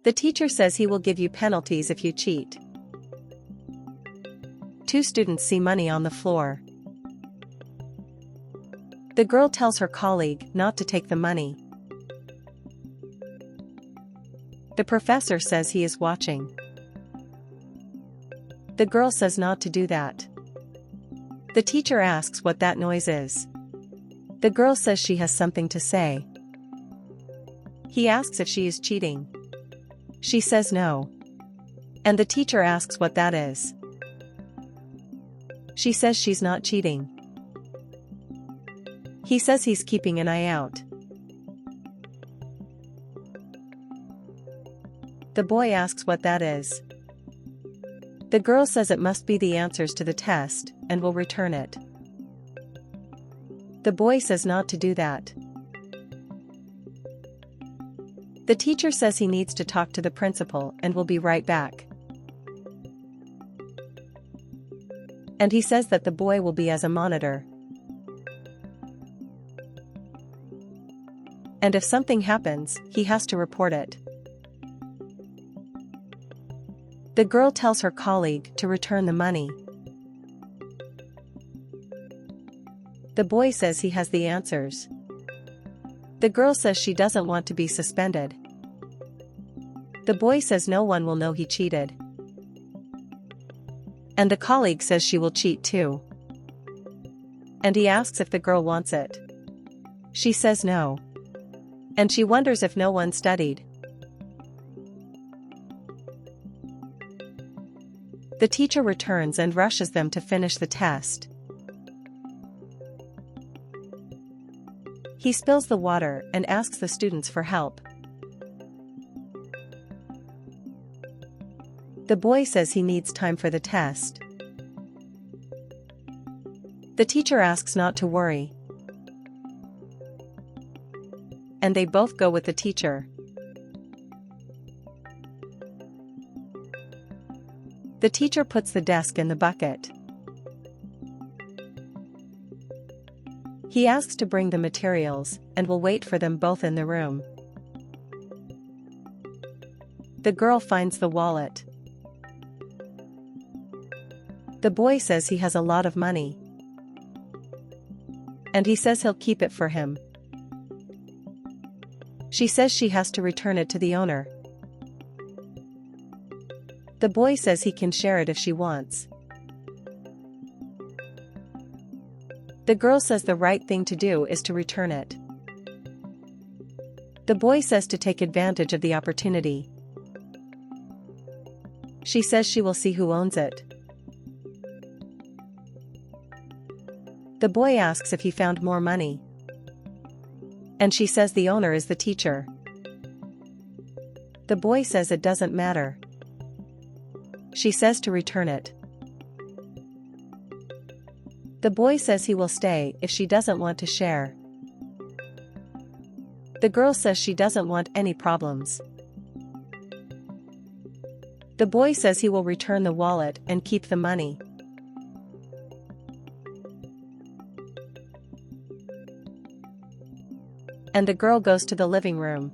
The teacher says he will give you penalties if you cheat. Two students see money on the floor. The girl tells her colleague not to take the money. The professor says he is watching. The girl says not to do that. The teacher asks what that noise is. The girl says she has something to say. He asks if she is cheating. She says no. And the teacher asks what that is. She says she's not cheating. He says he's keeping an eye out. The boy asks what that is. The girl says it must be the answers to the test, and will return it. The boy says not to do that. The teacher says he needs to talk to the principal and will be right back. And he says that the boy will be as a monitor. And if something happens, he has to report it. The girl tells her colleague to return the money. The boy says he has the answers. The girl says she doesn't want to be suspended. The boy says no one will know he cheated. And the colleague says she will cheat too. And he asks if the girl wants it. She says no. And she wonders if no one studied. The teacher returns and rushes them to finish the test. He spills the water and asks the students for help. The boy says he needs time for the test. The teacher asks not to worry. And they both go with the teacher. The teacher puts the desk in the bucket. He asks to bring the materials, and will wait for them both in the room. The girl finds the wallet. The boy says he has a lot of money. And he says he'll keep it for him. She says she has to return it to the owner. The boy says he can share it if she wants. The girl says the right thing to do is to return it. The boy says to take advantage of the opportunity. She says she will see who owns it. The boy asks if he found more money. And she says the owner is the teacher. The boy says it doesn't matter. She says to return it. The boy says he will stay if she doesn't want to share. The girl says she doesn't want any problems. The boy says he will return the wallet and keep the money. And the girl goes to the living room.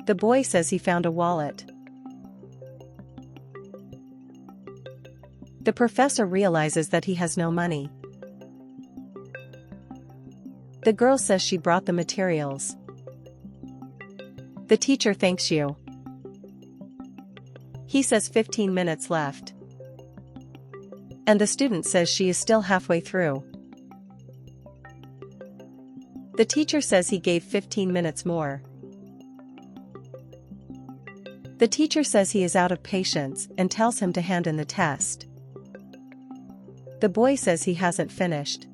The boy says he found a wallet. The professor realizes that he has no money. The girl says she brought the materials. The teacher thanks you. He says 15 minutes left. And the student says she is still halfway through. The teacher says he gave 15 minutes more. The teacher says he is out of patience and tells him to hand in the test. The boy says he hasn't finished.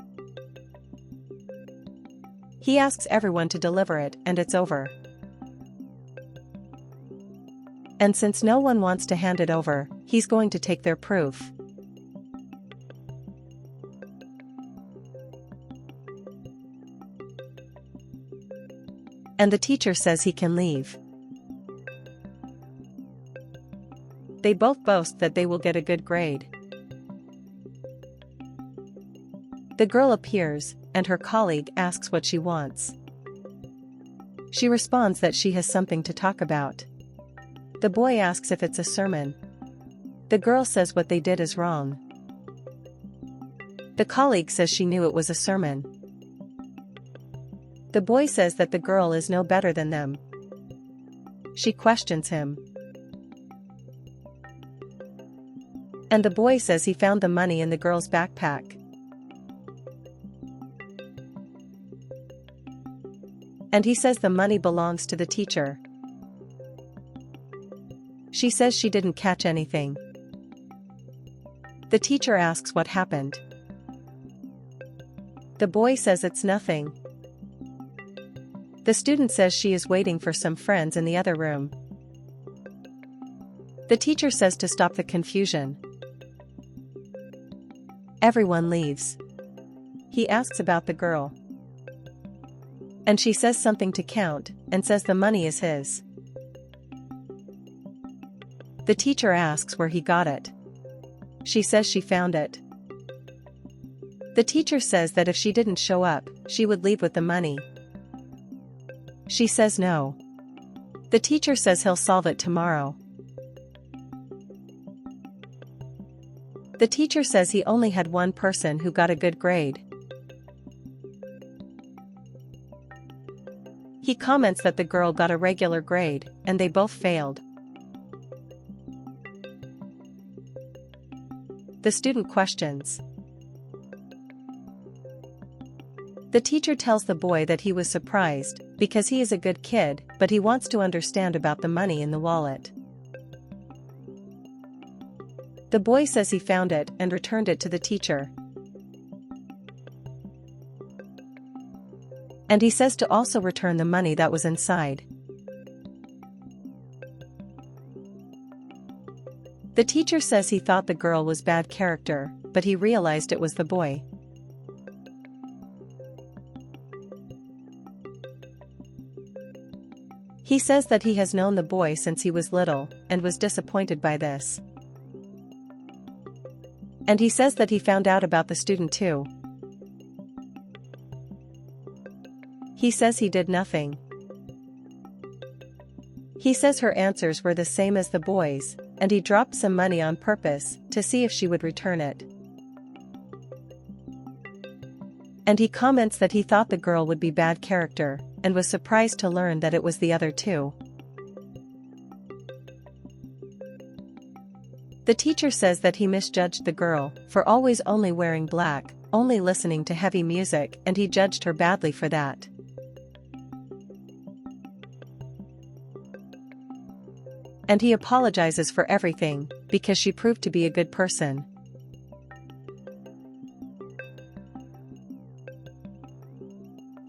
He asks everyone to deliver it and it's over. And since no one wants to hand it over, he's going to take their proof. And the teacher says he can leave. They both boast that they will get a good grade. The girl appears, and her colleague asks what she wants. She responds that she has something to talk about. The boy asks if it's a sermon. The girl says what they did is wrong. The colleague says she knew it was a sermon. The boy says that the girl is no better than them. She questions him. And the boy says he found the money in the girl's backpack. And he says the money belongs to the teacher. She says she didn't catch anything. The teacher asks what happened. The boy says it's nothing. The student says she is waiting for some friends in the other room. The teacher says to stop the confusion. Everyone leaves. He asks about the girl. And she says something to count, and says the money is his. The teacher asks where he got it. She says she found it. The teacher says that if she didn't show up, she would leave with the money. She says no. The teacher says he'll solve it tomorrow. The teacher says he only had one person who got a good grade. He comments that the girl got a regular grade, and they both failed. The student questions. The teacher tells the boy that he was surprised, because he is a good kid, but he wants to understand about the money in the wallet. The boy says he found it and returned it to the teacher. And he says to also return the money that was inside. The teacher says he thought the girl was bad character, but he realized it was the boy. He says that he has known the boy since he was little, and was disappointed by this. And he says that he found out about the student too. He says he did nothing. He says her answers were the same as the boy's, and he dropped some money on purpose, to see if she would return it. And he comments that he thought the girl would be bad character, and was surprised to learn that it was the other two. The teacher says that he misjudged the girl, for always only wearing black, only listening to heavy music, and he judged her badly for that. And he apologizes for everything, because she proved to be a good person.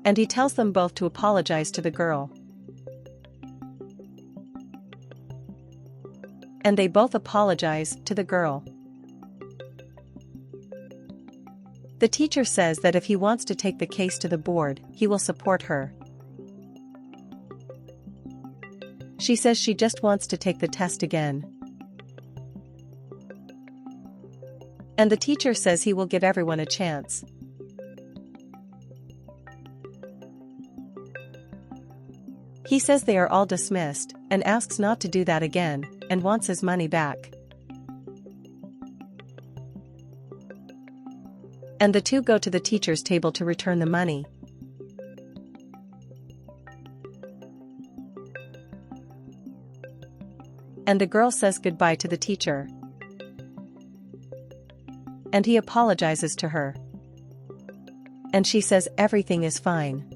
And he tells them both to apologize to the girl. And they both apologize to the girl. The teacher says that if he wants to take the case to the board, he will support her. She says she just wants to take the test again. And the teacher says he will give everyone a chance. He says they are all dismissed, and asks not to do that again, and wants his money back. And the two go to the teacher's table to return the money. And the girl says goodbye to the teacher. And he apologizes to her. And she says everything is fine.